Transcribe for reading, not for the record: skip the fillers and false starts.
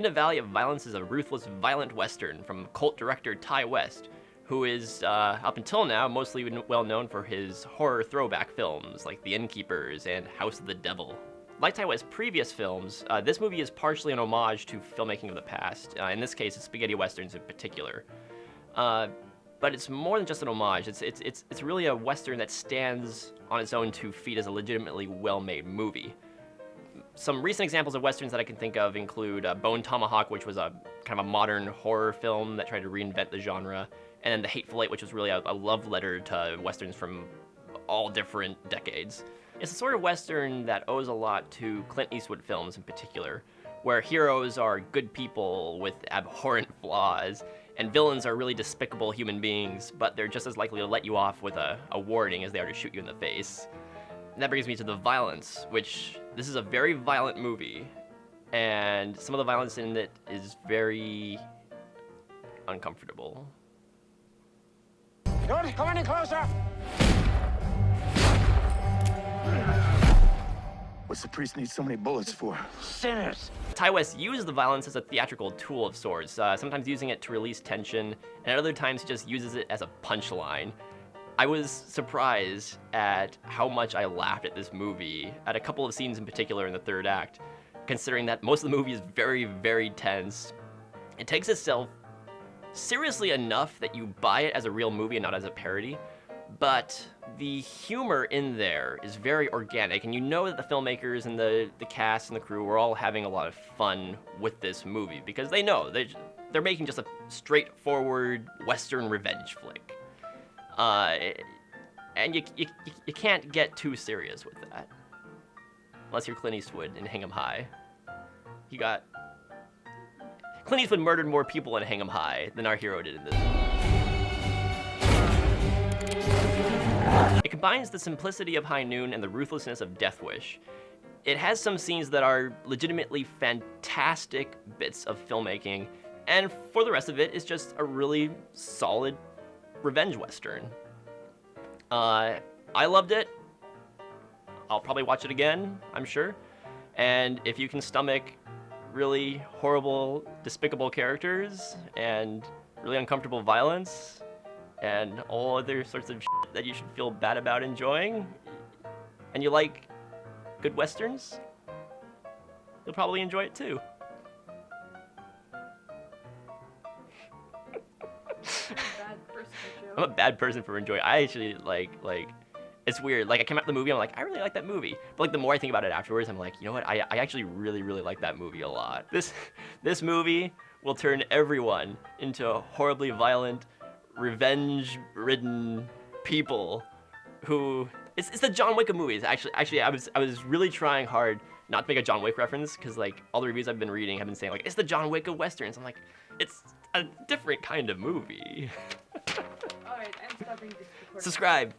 In a Valley of Violence is a ruthless, violent western from cult director Ty West, who is, up until now, mostly well known for his horror throwback films like The Innkeepers and House of the Devil. Like Ty West's previous films, this movie is partially an homage to filmmaking of the past. In this case, it's spaghetti westerns in particular. But it's more than just an homage. It's really a western that stands on its own 2 feet as a legitimately well-made movie. Some recent examples of westerns that I can think of include Bone Tomahawk, which was a kind of a modern horror film that tried to reinvent the genre, and then The Hateful Eight, which was really a love letter to westerns from all different decades. It's a sort of western that owes a lot to Clint Eastwood films in particular, where heroes are good people with abhorrent flaws, and villains are really despicable human beings, but they're just as likely to let you off with a warning as they are to shoot you in the face. And that brings me to the violence, which this is a very violent movie, and some of the violence in it is very uncomfortable. Don't come any closer! What's the priest need so many bullets for? Sinners! Ty West used the violence as a theatrical tool of sorts, sometimes using it to release tension, and at other times he just uses it as a punchline. I was surprised at how much I laughed at this movie, at a couple of scenes in particular in the third act, considering that most of the movie is very, very tense. It takes itself seriously enough that you buy it as a real movie and not as a parody, but the humor in there is very organic, and you know that the filmmakers and the cast and the crew were all having a lot of fun with this movie, because they know they're making just a straightforward Western revenge flick. And you can't get too serious with that. Unless you're Clint Eastwood in Hang 'em High. Clint Eastwood murdered more people in Hang 'em High than our hero did in this movie. It combines the simplicity of High Noon and the ruthlessness of Death Wish. It has some scenes that are legitimately fantastic bits of filmmaking, and for the rest of it, it's just a really solid revenge western. I loved it. I'll probably watch it again, I'm sure. And if you can stomach really horrible, despicable characters and really uncomfortable violence and all other sorts of shit that you should feel bad about enjoying, and you like good westerns, you'll probably enjoy it too. I'm a bad person for enjoying. I actually like it's weird. Like I came out the movie, I'm like, I really like that movie. But like the more I think about it afterwards, I'm like, you know what? I actually really like that movie a lot. This movie will turn everyone into horribly violent, revenge-ridden people who it's the John Wick of movies. Actually, I was really trying hard not to make a John Wick reference, because like all the reviews I've been reading have been saying like it's the John Wick of westerns. I'm like, it's a different kind of movie. Alright, I'm stopping this recording. Subscribe.